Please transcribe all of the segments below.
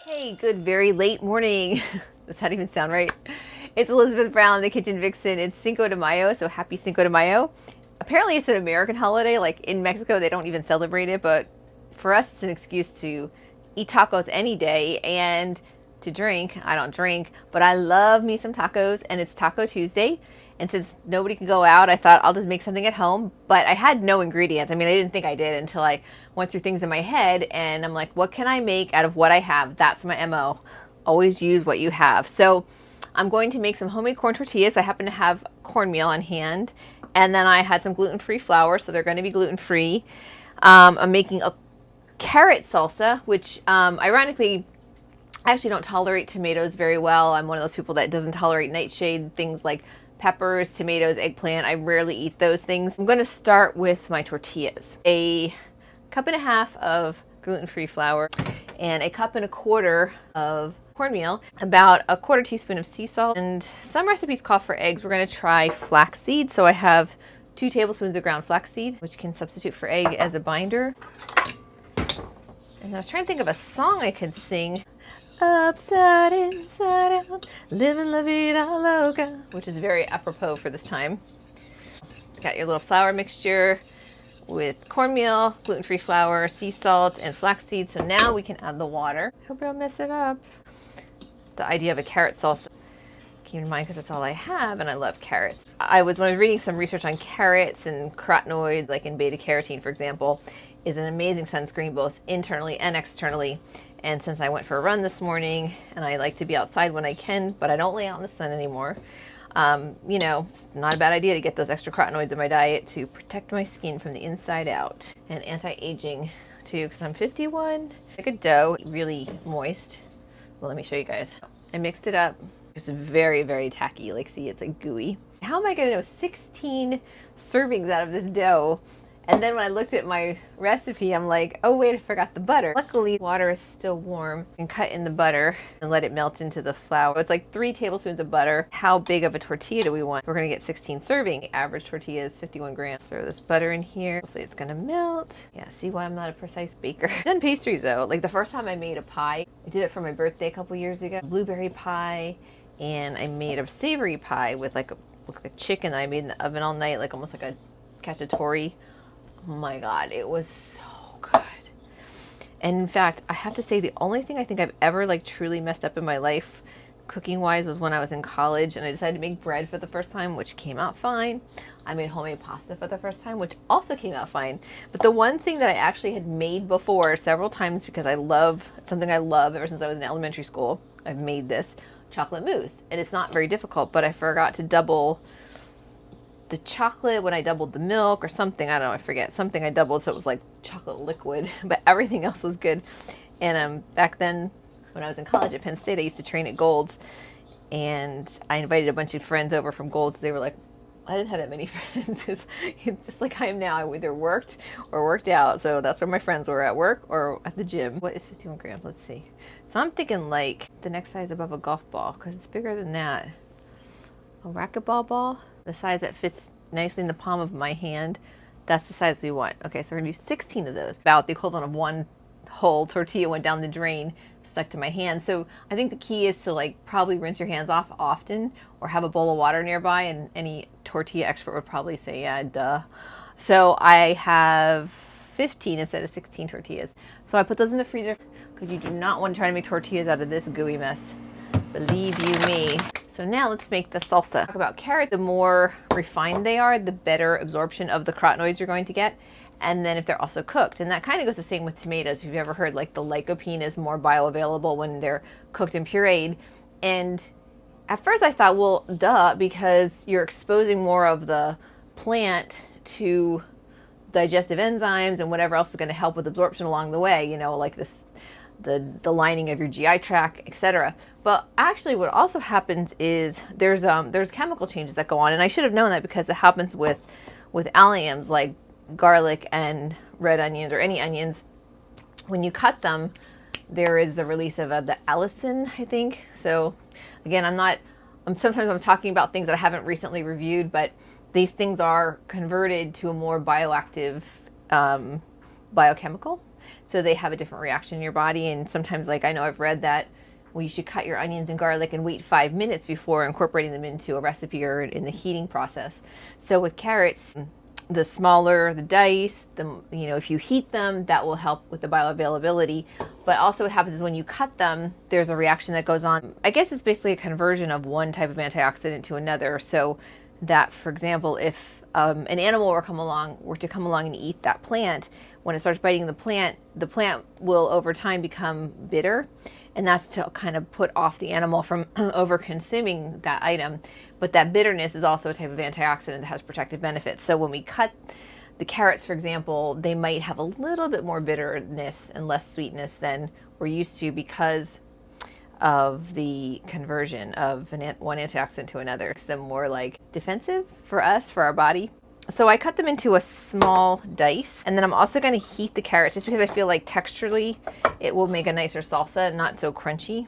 Hey, good very late morning. Does that even sound right? It's Elizabeth Brown, the Kitchen Vixen. It's Cinco de Mayo, so happy Cinco de Mayo. Apparently it's an American holiday. Like in Mexico, they don't even celebrate it, but for us, it's an excuse to eat tacos any day and to drink. I don't drink, but I love me some tacos, and it's Taco Tuesday. And since nobody can go out, I thought I'll just make something at home. But I had no ingredients. I mean, I didn't think I did until I went through things in my head, and I'm like, what can I make out of what I have? That's my MO. Always use what you have. So I'm going to make some homemade corn tortillas. I happen to have cornmeal on hand. And then I had some gluten-free flour, so they're going to be gluten-free. I'm making a carrot salsa, which ironically, I actually don't tolerate tomatoes very well. I'm one of those people that doesn't tolerate nightshade, things like peppers, tomatoes, eggplant. I rarely eat those things. I'm going to start with my tortillas. A cup and a half of gluten-free flour and a cup and a quarter of cornmeal, about a quarter teaspoon of sea salt, and some recipes call for eggs. We're going to try flaxseed. So I have 2 tablespoons of ground flaxseed, which can substitute for egg as a binder. And I was trying to think of a song I could sing. Upside, inside out, living la vida loca, which is very apropos for this time. Got your little flour mixture with cornmeal, gluten-free flour, sea salt, and flaxseed. So now we can add the water. Hope I don't mess it up. The idea of a carrot salsa came to mind because that's all I have, and I love carrots. When I was reading some research on carrots and carotenoids, like in beta carotene, for example, is an amazing sunscreen both internally and externally. And since I went for a run this morning, and I like to be outside when I can, but I don't lay out in the sun anymore, you know, it's not a bad idea to get those extra carotenoids in my diet to protect my skin from the inside out. And anti-aging too, because I'm 51. Like a dough, really moist. Well, let me show you guys. I mixed it up. It's very, very tacky. Like, see, it's like gooey. How am I going to know 16 servings out of this dough? And then when I looked at my recipe, I'm like, oh wait, I forgot the butter. Luckily, water is still warm. And cut in the butter and let it melt into the flour. It's like 3 tablespoons of butter. How big of a tortilla do we want? We're gonna get 16 serving. Average tortilla is 51 grams. Throw this butter in here. Hopefully it's gonna melt. Yeah, see why I'm not a precise baker. I've done pastries though. Like the first time I made a pie, I did it for my birthday a couple years ago. Blueberry pie, and I made a savory pie with like a chicken that I made in the oven all night, like almost like a cacciatore. Oh my God, it was so good. And in fact, I have to say the only thing I think I've ever like truly messed up in my life cooking wise was when I was in college and I decided to make bread for the first time, which came out fine. I made homemade pasta for the first time, which also came out fine. But the one thing that I actually had made before several times, because it's something I love ever since I was in elementary school, I've made this chocolate mousse. And it's not very difficult, but I forgot to double the chocolate when I doubled the milk or something. I don't know, I forget. Something I doubled so it was like chocolate liquid, but everything else was good. And back then when I was in college at Penn State, I used to train at Gold's, and I invited a bunch of friends over from Gold's. They were like, I didn't have that many friends. It's just like I am now. I either worked or worked out. So that's where my friends were, at work or at the gym. What is 51 grams? Let's see. So I'm thinking like the next size above a golf ball, because it's bigger than that. A racquetball ball, the size that fits nicely in the palm of my hand. That's the size we want. Okay, so we're gonna do 16 of those. About the equivalent of 1 whole tortilla went down the drain, stuck to my hand. So I think the key is to like probably rinse your hands off often, or have a bowl of water nearby, and any tortilla expert would probably say, yeah, duh. So I have 15 instead of 16 tortillas. So I put those in the freezer because you do not want to try to make tortillas out of this gooey mess. Believe you me. So now let's make the salsa. Talk about carrots. The more refined they are, the better absorption of the carotenoids you're going to get. And then if they're also cooked, and that kind of goes the same with tomatoes. If you've ever heard, like the lycopene is more bioavailable when they're cooked and pureed. And at first I thought, well, duh, because you're exposing more of the plant to digestive enzymes and whatever else is going to help with absorption along the way, you know, like this, the lining of your GI tract, etc. But actually what also happens is there's chemical changes that go on, and I should have known that because it happens with alliums like garlic and red onions, or any onions. When you cut them, there is the release of the allicin, I think. So again, sometimes I'm talking about things that I haven't recently reviewed, but these things are converted to a more bioactive biochemical. so they have a different reaction in your body. And sometimes, like I know I've read that, well, you should cut your onions and garlic and wait 5 minutes before incorporating them into a recipe or in the heating process. So with carrots, the smaller the dice, if you heat them, that will help with the bioavailability. But also what happens is when you cut them, there's a reaction that goes on. I guess it's basically a conversion of one type of antioxidant to another. So that, for example, if an animal were to come along and eat that plant, when it starts biting the plant will over time become bitter. And that's to kind of put off the animal from over consuming that item. But that bitterness is also a type of antioxidant that has protective benefits. So when we cut the carrots, for example, they might have a little bit more bitterness and less sweetness than we're used to because of the conversion of one antioxidant to another. Makes them more like defensive for us, for our body. So I cut them into a small dice, and then I'm also going to heat the carrots just because I feel like texturally it will make a nicer salsa, not so crunchy.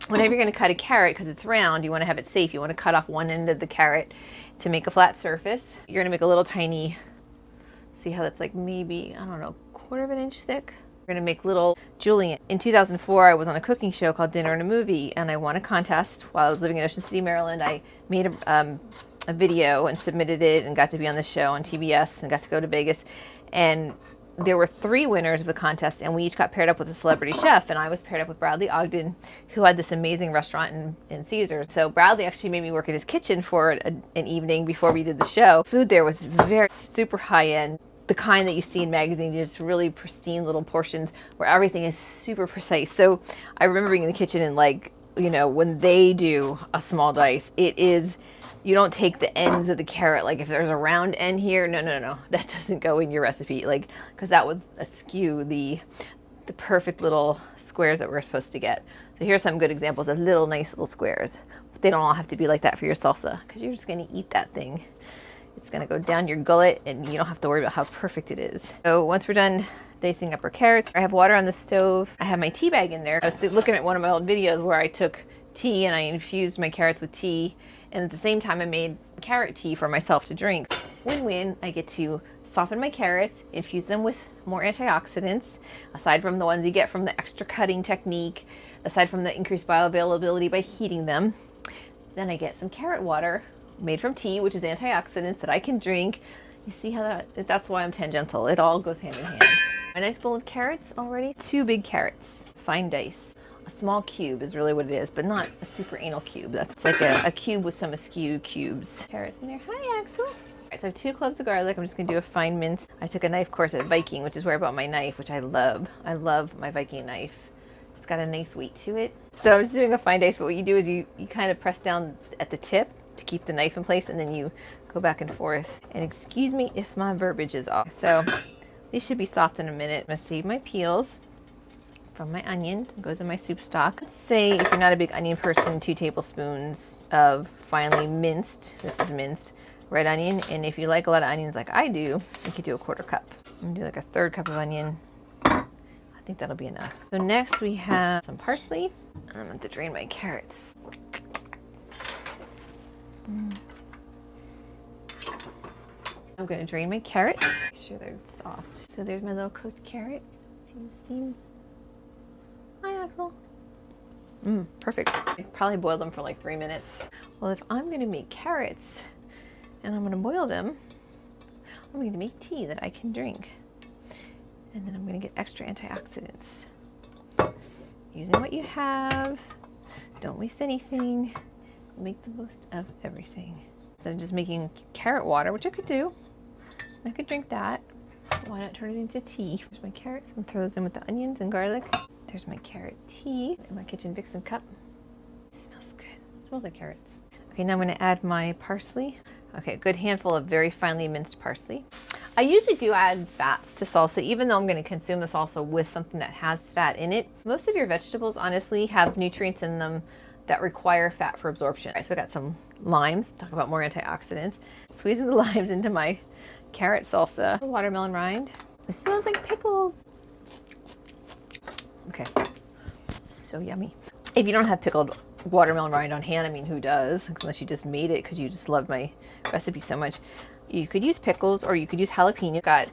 Whenever you're going to cut a carrot, because it's round, you want to have it safe. You want to cut off one end of the carrot to make a flat surface. You're going to make a little tiny, see how that's like maybe, I don't know, 1/4 inch thick. We're going to make little julienne. In 2004, I was on a cooking show called Dinner and a Movie, and I won a contest while I was living in Ocean City, Maryland. I made a video and submitted it and got to be on the show on TBS and got to go to Vegas. And there were 3 winners of the contest, and we each got paired up with a celebrity chef. And I was paired up with Bradley Ogden, who had this amazing restaurant in Caesars. So Bradley actually made me work at his kitchen for an evening before we did the show. Food there was very super high end. The kind that you see in magazines, just really pristine little portions where everything is super precise. So I remember being in the kitchen and when they do a small dice, you don't take the ends of the carrot. Like if there's a round end here, no, that doesn't go in your recipe. Because that would eschew the perfect little squares that we're supposed to get. So here's some good examples of nice little squares. But they don't all have to be like that for your salsa, because you're just going to eat that thing. It's going to go down your gullet, and you don't have to worry about how perfect it is. So once we're done dicing up our carrots, I have water on the stove. I have my tea bag in there. I was looking at one of my old videos where I took tea and I infused my carrots with tea. And at the same time, I made carrot tea for myself to drink. Win-win. I get to soften my carrots, infuse them with more antioxidants, aside from the ones you get from the extra cutting technique, aside from the increased bioavailability by heating them. Then I get some carrot water made from tea, which is antioxidants that I can drink. You see how that's why I'm tangential. It all goes hand in hand. A nice bowl of carrots already. 2 big carrots, fine dice. A small cube is really what it is, but not a super anal cube. It's like a cube with some askew cubes. Carrots in there. Hi, Axel. All right, so I have 2 cloves of garlic. I'm just going to do a fine mince. I took a knife course at Viking, which is where I bought my knife, which I love. I love my Viking knife. It's got a nice weight to it. So I'm just doing a fine dice, but what you do is you kind of press down at the tip to keep the knife in place, and then you go back and forth. And excuse me if my verbiage is off. So these should be soft in a minute. I'm going to save my peels from my onion. It goes in my soup stock. Let's say if you're not a big onion person, 2 tablespoons of finely minced, this is minced, red onion. And if you like a lot of onions like I do, you could do a 1/4 cup. I'm gonna do like a 1/3 cup of onion. I think that'll be enough. So next we have some parsley. I'm gonna have to drain my carrots. I'm gonna drain my carrots. Make sure they're soft. So there's my little cooked carrot. See the steam? Hi, Axel. Perfect. I probably boiled them for like 3 minutes. Well, if I'm gonna make carrots and I'm gonna boil them, I'm gonna make tea that I can drink. And then I'm gonna get extra antioxidants. Using what you have, don't waste anything, make the most of everything. So just making carrot water, which I could do. I could drink that. Why not turn it into tea? Here's my carrots. I'm gonna throw those in with the onions and garlic. There's my carrot tea in my kitchen Vixen cup. It smells good. It smells like carrots. Okay, now I'm gonna add my parsley. Okay, a good handful of very finely minced parsley. I usually do add fats to salsa, even though I'm gonna consume the salsa with something that has fat in it. Most of your vegetables, honestly, have nutrients in them that require fat for absorption. All right, so I got some limes, talk about more antioxidants. Squeezing the limes into my carrot salsa. Watermelon rind. It smells like pickles. Okay, so yummy. If you don't have pickled watermelon rind on hand, I mean, who does? Unless you just made it because you just loved my recipe so much. You could use pickles or you could use jalapeno. Got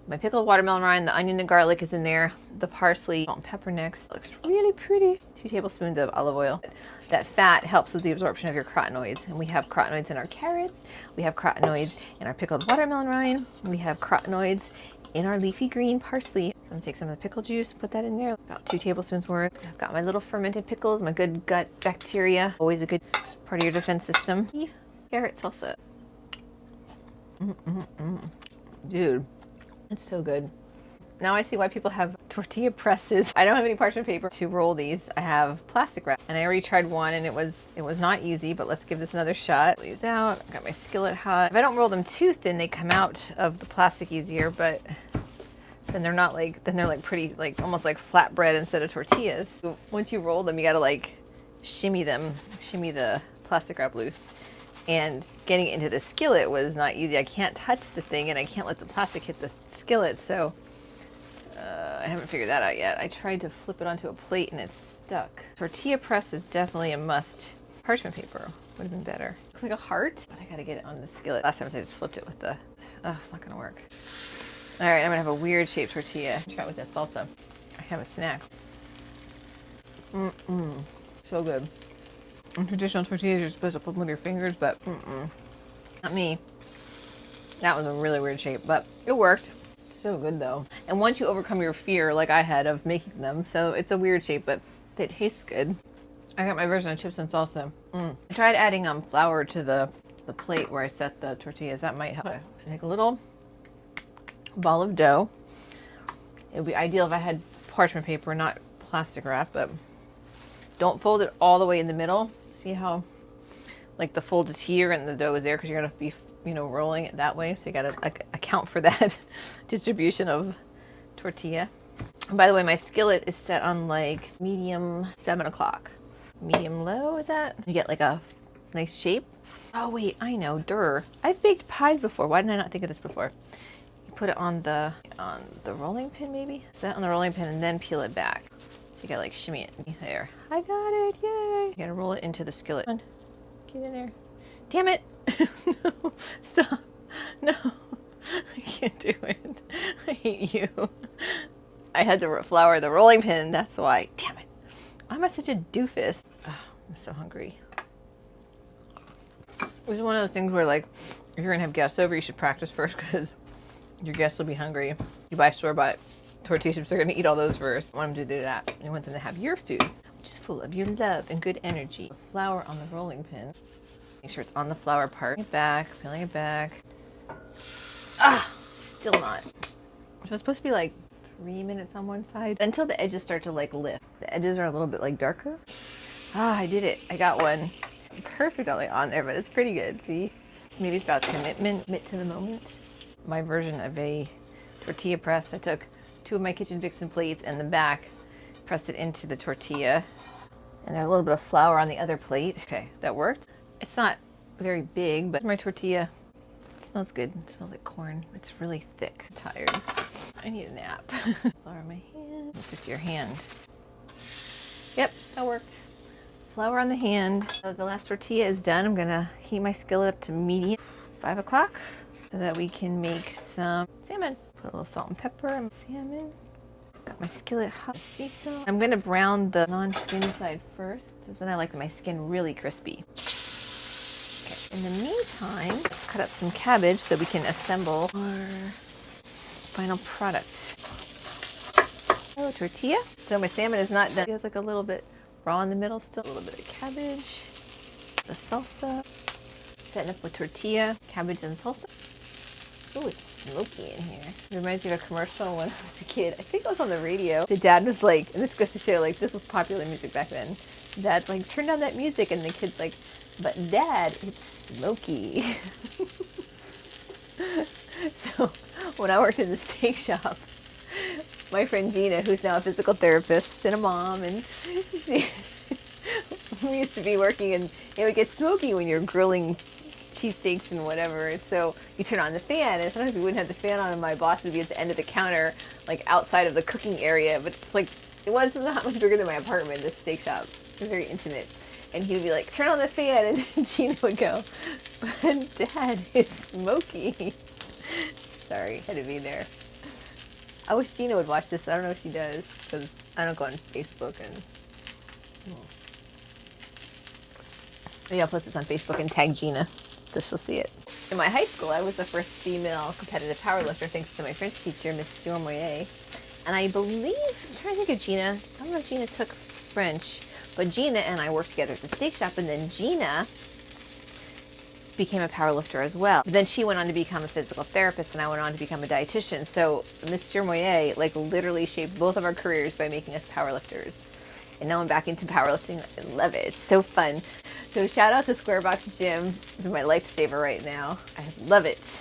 My pickled watermelon rind, the onion and garlic is in there, the parsley, salt and pepper next. It looks really pretty. 2 tablespoons of olive oil. That fat helps with the absorption of your carotenoids. And we have carotenoids in our carrots. We have carotenoids in our pickled watermelon rind. We have carotenoids in our leafy green parsley. So I'm gonna take some of the pickle juice, put that in there, about 2 tablespoons worth. I've got my little fermented pickles, my good gut bacteria, always a good part of your defense system. Carrot salsa. Dude, it's so good. Now I see why people have tortilla presses. I don't have any parchment paper to roll these. I have plastic wrap, and I already tried one, and it was not easy, but let's give this another shot. These out. I've got my skillet hot. If I don't roll them too thin, they come out of the plastic easier, but then they're not like, then they're like pretty, like almost like flatbread instead of tortillas. So once you roll them, you gotta like shimmy them, shimmy the plastic wrap loose. And getting it into the skillet was not easy. I can't touch the thing, and I can't let the plastic hit the skillet, so I haven't figured that out yet. I tried to flip it onto a plate and it's stuck. Tortilla press is definitely a must. Parchment paper would have been better. Looks like a heart, but I gotta get it on the skillet. Last time I just flipped it with the, oh, it's not gonna work. All right, I'm gonna have a weird shaped tortilla. Try it with this salsa. I have a snack. So good. In traditional tortillas, you're supposed to flip them with your fingers, but not me. That was a really weird shape, but it worked. So good though. And once you overcome your fear, like I had, of making them, so it's a weird shape, but they taste good. I got my version of chips and salsa. I tried adding flour to the plate where I set the tortillas. That might help. Make a little ball of dough. It would be ideal if I had parchment paper, not plastic wrap, but don't fold it all the way in the middle. See how like the fold is here and the dough is there, because you're gonna be, you know, rolling it that way. So you gotta like account for that distribution of tortilla. And by the way, my skillet is set on like medium 7 o'clock. Medium low, is that? You get like a nice shape. Oh wait, I know, durr. I've baked pies before. Why didn't I not think of this before? You put it on the rolling pin maybe? Set it on the rolling pin and then peel it back. So you gotta like shimmy it there. I got it, yay! You gotta roll it into the skillet. Come on, get in there. Damn it! No, stop. No, I can't do it. I hate you. I had to flour the rolling pin, that's why. Damn it. Why am I such a doofus? Oh, I'm so hungry. This is one of those things where like, if you're gonna have guests over, you should practice first, because your guests will be hungry. You buy store-bought tortilla chips, they're gonna eat all those first. I want them to do that. You want them to have your food, which is full of your love and good energy. Flour on the rolling pin. Make sure it's on the flour part. Peeling it back. Ah, still not. So it's supposed to be like 3 minutes on one side until the edges start to like lift. The edges are a little bit like darker. Ah, I did it. I got one. Perfect on there, but it's pretty good. See? So maybe it's about commitment to the moment. My version of a tortilla press, I took 2 of my Kitchen Vixen plates and the back, pressed it into the tortilla, and there's a little bit of flour on the other plate. Okay, that worked. It's not very big, but my tortilla, it smells good. It smells like corn. It's really thick. I'm tired. I need a nap. Flour on my hand. Stick to your hand. Yep, that worked. Flour on the hand. So the last tortilla is done. I'm gonna heat my skillet up to medium, 5 o'clock, so that we can make some salmon. Put a little salt and pepper on salmon. Got my skillet hot. Sea salt. I'm gonna brown the non-skin side first, because then I like my skin really crispy. Okay. In the meantime, let's cut up some cabbage so we can assemble our final product. Oh, tortilla. So my salmon is not done. It feels like a little bit raw in the middle still. A little bit of cabbage, the salsa, setting up with tortilla, cabbage and salsa. Oh, it's smoky in here. It reminds me of a commercial when I was a kid. I think it was on the radio. The dad was like, and this goes to show like this was popular music back then. Dad's like, turn down that music, and the kid's like, but Dad, it's smoky. So when I worked in the steak shop, my friend Gina, who's now a physical therapist and a mom, and we used to be working, and it would get smoky when you're grilling cheesesteaks and whatever. So you turn on the fan, and sometimes we wouldn't have the fan on, and my boss would be at the end of the counter, like outside of the cooking area. But it's like, it was not much bigger than my apartment, this steak shop. It was very intimate. And he would be like, turn on the fan, and Gina would go, but Dad, it's smoky. Sorry, had to be there. I wish Gina would watch this. I don't know if she does because I don't go on Facebook and. Maybe I'll post this on Facebook and tag Gina so she'll see it. In my high school, I was the first female competitive powerlifter thanks to my French teacher, Miss Moyer. And I believe, I'm trying to think of Gina. I don't know if Gina took French, but Gina and I worked together at the steak shop, and then Gina became a powerlifter as well. But then she went on to become a physical therapist, and I went on to become a dietitian. So Miss Moyer like literally shaped both of our careers by making us powerlifters. And now I'm back into powerlifting. I love it. It's so fun. So shout out to Square Box Gym. It's my lifesaver right now. I love it.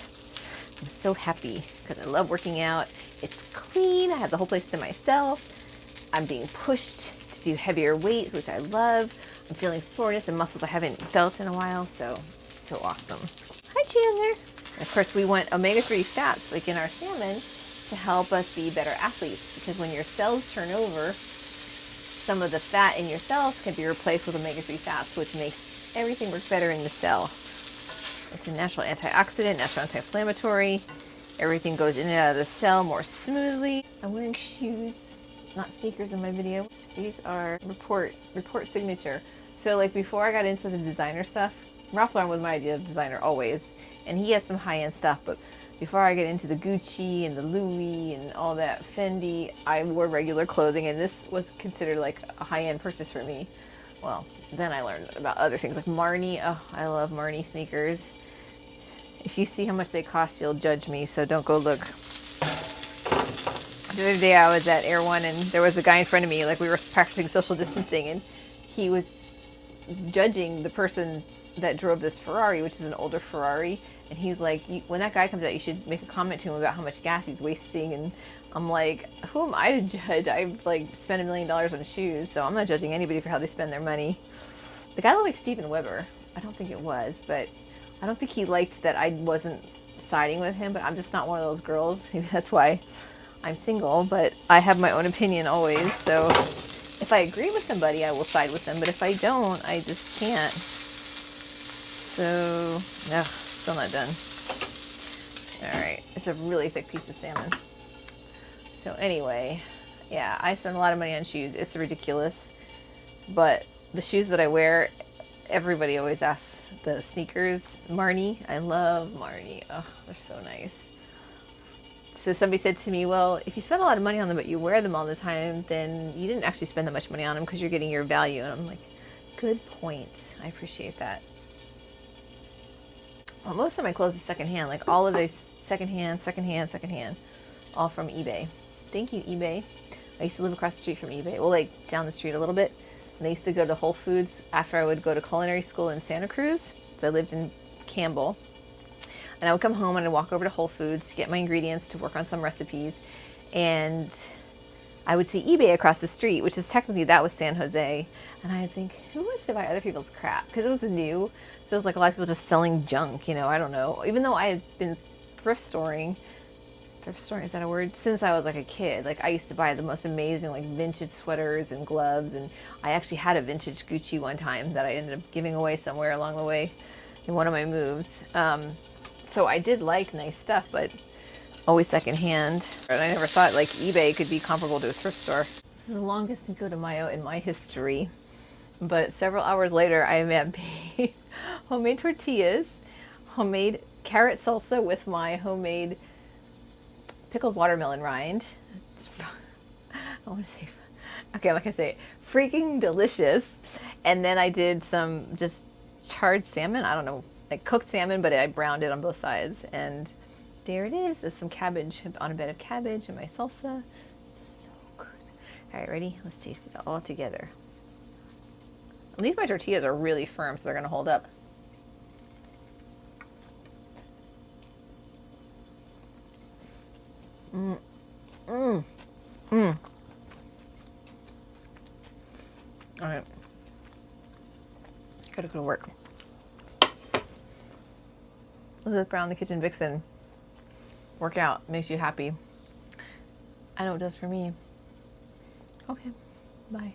I'm so happy because I love working out. It's clean. I have the whole place to myself. I'm being pushed to do heavier weights, which I love. I'm feeling soreness and muscles I haven't felt in a while. So awesome. Hi, Chandler. And of course, we want omega-3 fats like in our salmon to help us be better athletes, because when your cells turn over, some of the fat in your cells can be replaced with omega-3 fats, which makes everything work better in the cell. It's a natural antioxidant, natural anti-inflammatory. Everything goes in and out of the cell more smoothly. I'm wearing shoes, not sneakers in my video. These are report signature. So like before I got into the designer stuff, Ralph Lauren was my idea of designer always, and he has some high-end stuff, but before I get into the Gucci and the Louis and all that Fendi, I wore regular clothing, and this was considered like a high-end purchase for me. Well, then I learned about other things like Marni. Oh, I love Marni sneakers. If you see how much they cost, you'll judge me, so don't go look. The other day I was at Air One, and there was a guy in front of me, like we were practicing social distancing, and he was judging the person that drove this Ferrari, which is an older Ferrari. And he's like, when that guy comes out, you should make a comment to him about how much gas he's wasting. And I'm like, who am I to judge? I've like spent $1 million on shoes, so I'm not judging anybody for how they spend their money. The guy looked like Steven Weber. I don't think it was, but I don't think he liked that I wasn't siding with him, but I'm just not one of those girls. Maybe that's why I'm single, but I have my own opinion always. So if I agree with somebody, I will side with them, but if I don't, I just can't. So, no, still not done. All right, it's a really thick piece of salmon. So anyway, yeah, I spend a lot of money on shoes. It's ridiculous. But the shoes that I wear, everybody always asks the sneakers. Marni, I love Marni. Oh, they're so nice. So somebody said to me, well, if you spend a lot of money on them, but you wear them all the time, then you didn't actually spend that much money on them because you're getting your value. And I'm like, good point. I appreciate that. Well, most of my clothes is secondhand, like all of these secondhand, all from eBay. Thank you, eBay. I used to live across the street from eBay, well, like down the street a little bit. And I used to go to Whole Foods after I would go to culinary school in Santa Cruz. So I lived in Campbell. And I would come home and I'd walk over to Whole Foods to get my ingredients to work on some recipes. And I would see eBay across the street, which is technically, that was San Jose. And I'd think, who wants to buy other people's crap? Because it was new. So it was like a lot of people just selling junk, you know, I don't know. Even though I had been thrift storing, is that a word? Since I was like a kid. Like I used to buy the most amazing like vintage sweaters and gloves. And I actually had a vintage Gucci one time that I ended up giving away somewhere along the way in one of my moves. So I did like nice stuff, but always secondhand. And I never thought like eBay could be comparable to a thrift store. This is the longest Cinco de Mayo in my history. But several hours later, I made homemade tortillas, homemade carrot salsa with my homemade pickled watermelon rind. I want to say, okay, I'm not going to say it. Freaking delicious. And then I did some just charred salmon. I don't know, like cooked salmon, but I browned it on both sides. And there it is. There's some cabbage on a bed of cabbage and my salsa. So good. All right, ready? Let's taste it all together. At least my tortillas are really firm, so they're going to hold up. All right. Gotta go to work. Elizabeth Brown, the Kitchen Vixen. Workout makes you happy. I know it does for me. Okay, bye.